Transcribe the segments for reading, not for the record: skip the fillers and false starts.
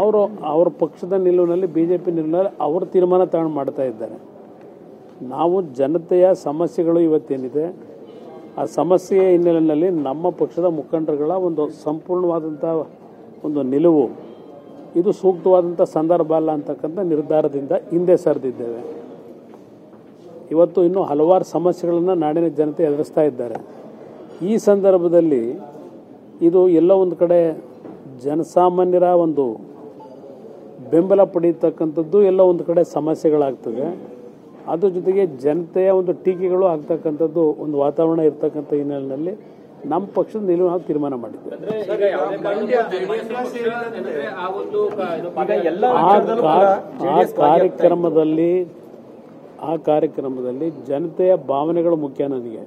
ಅವರ ಪಕ್ಷದ ನಿಲುವಿನಲ್ಲಿ ಬಿಜೆಪಿ ನಿಲುವಿನಲ್ಲಿ ಅವರು ತೀರ್ಮಾನ ತಗೊಂಡು ಮಾಡ್ತಾ ಇದ್ದಾರೆ. ನಾವು ಜನತೆಯ ಸಮಸ್ಯೆಗಳು ಇವತ್ತೇನಿದೆ ಆ ಸಮಸ್ಯೆಯ ಹಿನ್ನೆಲೆಯಲ್ಲಿ ನಮ್ಮ ಪಕ್ಷದ ಮುಖಂಡರುಗಳ ಒಂದು ಸಂಪೂರ್ಣವಾದಂಥ ಒಂದು ನಿಲುವು ಇದು ಸೂಕ್ತವಾದಂಥ ಸಂದರ್ಭ ಅಲ್ಲ ಅಂತಕ್ಕಂಥ ನಿರ್ಧಾರದಿಂದ ಹಿಂದೆ ಸರಿದಿದ್ದೇವೆ. ಇವತ್ತು ಇನ್ನೂ ಹಲವಾರು ಸಮಸ್ಯೆಗಳನ್ನು ನಾಡಿನ ಜನತೆ ಎದುರಿಸ್ತಾ ಇದ್ದಾರೆ. ಈ ಸಂದರ್ಭದಲ್ಲಿ ಇದು ಎಲ್ಲೋ ಒಂದು ಕಡೆ ಜನಸಾಮಾನ್ಯರ ಒಂದು ಬೆಂಬಲ ಪಡೆಯತಕ್ಕಂಥದ್ದು ಎಲ್ಲೋ ಒಂದು ಕಡೆ ಸಮಸ್ಯೆಗಳಾಗ್ತದೆ. ಅದ್ರ ಜೊತೆಗೆ ಜನತೆಯ ಒಂದು ಟೀಕೆಗಳು ಆಗ್ತಕ್ಕಂಥದ್ದು ಒಂದು ವಾತಾವರಣ ಇರ್ತಕ್ಕಂಥ ಹಿನ್ನೆಲೆಯಲ್ಲಿ ನಮ್ಮ ಪಕ್ಷದ ನಿಲುವು ನಾವು ತೀರ್ಮಾನ ಮಾಡಿದ್ದೇವೆ. ಆ ಕಾರ್ಯಕ್ರಮದಲ್ಲಿ ಜನತೆಯ ಭಾವನೆಗಳು ಮುಖ್ಯ. ನನಗೆ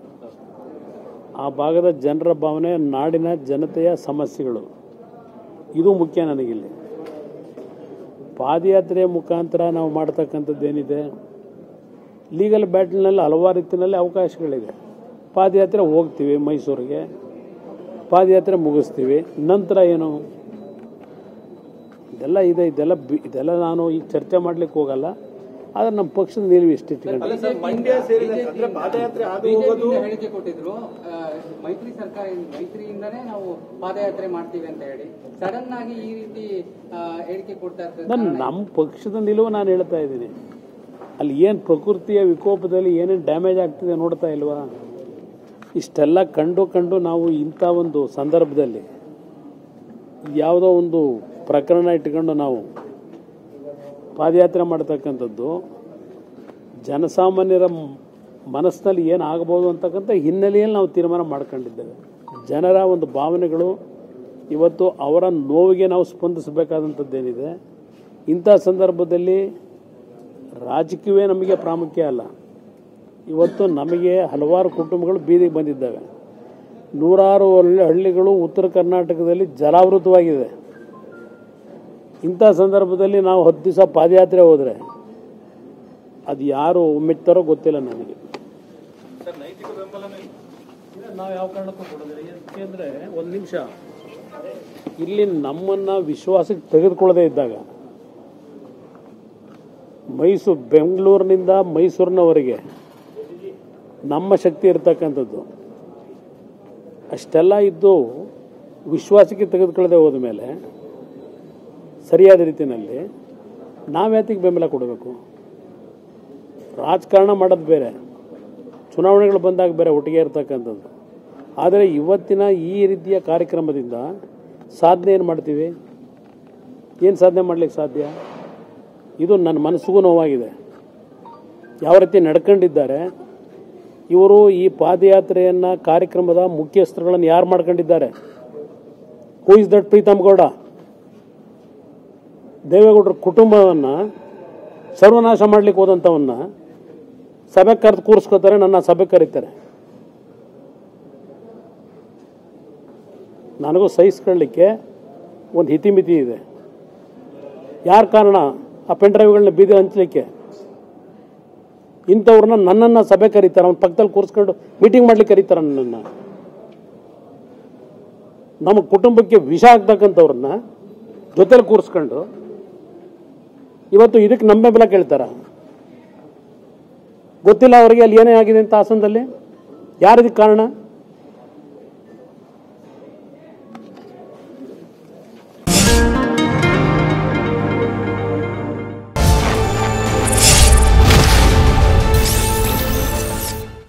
ಆ ಭಾಗದ ಜನರ ಭಾವನೆ, ನಾಡಿನ ಜನತೆಯ ಸಮಸ್ಯೆಗಳು ಇದು ಮುಖ್ಯ ನನಗಿಲ್ಲಿ. ಪಾದಯಾತ್ರೆಯ ಮುಖಾಂತರ ನಾವು ಮಾಡ್ತಕ್ಕಂಥದ್ದೇನಿದೆ, ಲೀಗಲ್ ಬ್ಯಾಟಲ್ನಲ್ಲಿ ಹಲವಾರು ರೀತಿಯಲ್ಲಿ ಅವಕಾಶಗಳಿದೆ. ಪಾದಯಾತ್ರೆ ಹೋಗ್ತೀವಿ ಮೈಸೂರಿಗೆ, ಪಾದಯಾತ್ರೆ ಮುಗಿಸ್ತೀವಿ, ನಂತರ ಏನು ಇದೆಲ್ಲ ಇದೆ. ಇದೆಲ್ಲ ನಾನು ಈಗ ಚರ್ಚೆ ಮಾಡ್ಲಿಕ್ಕೆ ಹೋಗಲ್ಲ. ಆದರೆ ನಮ್ಮ ಪಕ್ಷದ ನಿಲುವು ಇಷ್ಟಿಟ್ಕೊಂಡು ಹೇಳಿಕೆ ಕೊಟ್ಟಿದ್ರು, ಮೈತ್ರಿ ಸರ್ಕಾರ ಮೈತ್ರಿಯಿಂದನೇ ನಾವು ಪಾದಯಾತ್ರೆ ಮಾಡ್ತೀವಿ ಅಂತ ಹೇಳಿ ಸಡನ್ ಆಗಿ ಈ ರೀತಿ ಹೇಳಿಕೆ ಕೊಡ್ತಾ ಇರ್ತಾರೆ. ನಮ್ಮ ಪಕ್ಷದ ನಿಲುವು ನಾನು ಹೇಳ್ತಾ ಇದ್ದೀನಿ. ಅಲ್ಲಿ ಏನು ಪ್ರಕೃತಿಯ ವಿಕೋಪದಲ್ಲಿ ಏನೇನು ಡ್ಯಾಮೇಜ್ ಆಗ್ತಿದೆ ನೋಡ್ತಾ ಇಲ್ವಾ? ಇಷ್ಟೆಲ್ಲ ಕಂಡು ನಾವು ಇಂಥ ಒಂದು ಸಂದರ್ಭದಲ್ಲಿ ಯಾವುದೋ ಒಂದು ಪ್ರಕರಣ ಇಟ್ಕೊಂಡು ನಾವು ಪಾದಯಾತ್ರೆ ಮಾಡ್ತಕ್ಕಂಥದ್ದು ಜನಸಾಮಾನ್ಯರ ಮನಸ್ಸಿನಲ್ಲಿ ಏನು ಆಗ್ಬೋದು ಅಂತಕ್ಕಂಥ ಹಿನ್ನೆಲೆಯಲ್ಲಿ ನಾವು ತೀರ್ಮಾನ ಮಾಡ್ಕೊಂಡಿದ್ದೇವೆ. ಜನರ ಒಂದು ಭಾವನೆಗಳು ಇವತ್ತು ಅವರ ನೋವಿಗೆ ನಾವು ಸ್ಪಂದಿಸಬೇಕಾದಂಥದ್ದೇನಿದೆ. ಇಂಥ ಸಂದರ್ಭದಲ್ಲಿ ರಾಜಕೀಯವೇ ನಮಗೆ ಪ್ರಾಮುಖ್ಯ ಅಲ್ಲ. ಇವತ್ತು ನಮಗೆ ಹಲವಾರು ಕುಟುಂಬಗಳು ಬೀದಿಗೆ ಬಂದಿದ್ದಾವೆ. ನೂರಾರು ಹಳ್ಳಿಗಳು ಉತ್ತರ ಕರ್ನಾಟಕದಲ್ಲಿ ಜಲಾವೃತವಾಗಿದೆ. ಇಂಥ ಸಂದರ್ಭದಲ್ಲಿ ನಾವು 10 ದಿವಸ ಪಾದಯಾತ್ರೆ ಹೋದರೆ ಅದು ಯಾರು ಮೆಚ್ತಾರೋ ಗೊತ್ತಿಲ್ಲ ನನಗೆ. ನಾವು ಯಾವ ಕಾರಣಕ್ಕೂ ಕೊಡೋದಿಲ್ಲ. ಏಕೆಂದರೆ ಒಂದು ನಿಮಿಷ, ಇಲ್ಲಿ ನಮ್ಮನ್ನು ವಿಶ್ವಾಸಕ್ಕೆ ತೆಗೆದುಕೊಳ್ಳದೇ ಇದ್ದಾಗ ಬೆಂಗಳೂರಿನಿಂದ ಮೈಸೂರಿನವರೆಗೆ ನಮ್ಮ ಶಕ್ತಿ ಇರ್ತಕ್ಕಂಥದ್ದು ಅಷ್ಟೆಲ್ಲ ಇದ್ದು ವಿಶ್ವಾಸಕ್ಕೆ ತೆಗೆದುಕೊಳ್ಳದೆ ಹೋದ ಮೇಲೆ ಸರಿಯಾದ ರೀತಿಯಲ್ಲಿ ನಾವ್ಯಾತಿಗೆ ಬೆಂಬಲ ಕೊಡಬೇಕು? ರಾಜಕಾರಣ ಮಾಡೋದು ಬೇರೆ, ಚುನಾವಣೆಗಳು ಬಂದಾಗ ಬೇರೆ ಒಟ್ಟಿಗೆ ಇರ್ತಕ್ಕಂಥದ್ದು. ಆದರೆ ಇವತ್ತಿನ ಈ ರೀತಿಯ ಕಾರ್ಯಕ್ರಮದಿಂದ ಸಾಧನೆ ಏನು ಮಾಡ್ತೀವಿ? ಏನು ಸಾಧನೆ ಮಾಡಲಿಕ್ಕೆ ಸಾಧ್ಯ? ಇದು ನನ್ನ ಮನಸ್ಸಿಗೂ ನೋವಾಗಿದೆ. ಯಾವ ರೀತಿ ನಡ್ಕೊಂಡಿದ್ದಾರೆ ಇವರು. ಈ ಪಾದಯಾತ್ರೆಯನ್ನು ಕಾರ್ಯಕ್ರಮದ ಮುಖ್ಯಸ್ಥರುಗಳನ್ನು ಯಾರು ಮಾಡ್ಕೊಂಡಿದ್ದಾರೆ? Who is that Preetham Gowda? ದೇವೇಗೌಡರ ಕುಟುಂಬವನ್ನು ಸರ್ವನಾಶ ಮಾಡ್ಲಿಕ್ಕೆ ಹೋದಂಥವನ್ನ ಸಭೆಗೆ ಕರೆದು ಕೂರಿಸ್ಕೋತಾರೆ, ನನ್ನ ಸಭೆಗೆ ಕರೀತಾರೆ. ನನಗೂ ಸಹಿಸ್ಕೊಳ್ಳಿಕ್ಕೆ ಒಂದು ಹಿತಿಮಿತಿ ಇದೆ. ಯಾರ ಕಾರಣ ಆ ಪೆನ್ ಡ್ರೈವ್ಗಳನ್ನ ಬೀದಿ ಹಂಚಲಿಕ್ಕೆ? ಇಂಥವ್ರನ್ನ ನನ್ನನ್ನು ಸಭೆ ಕರೀತಾರೆ, ಅವ್ನ ಪಕ್ಕದಲ್ಲಿ ಕೂರಿಸ್ಕೊಂಡು ಮೀಟಿಂಗ್ ಮಾಡ್ಲಿಕ್ಕೆ ಕರೀತಾರೆ ನನ್ನನ್ನು. ನಮ್ಮ ಕುಟುಂಬಕ್ಕೆ ವಿಷ ಆಗ್ತಕ್ಕಂಥವ್ರನ್ನ ಜೊತೆಲಿ ಕೂರಿಸ್ಕೊಂಡು ಇವತ್ತು ಇದಕ್ಕೆ ನಮ್ಮ ಬೆಂಬಲ ಕೇಳ್ತಾರ? ಗೊತ್ತಿಲ್ಲ ಅವರಿಗೆ ಅಲ್ಲಿ ಏನೇ ಆಗಿದೆ ಅಂತ ಹಾಸನದಲ್ಲಿ. ಯಾರಿದಕ್ಕೆ ಕಾರಣ?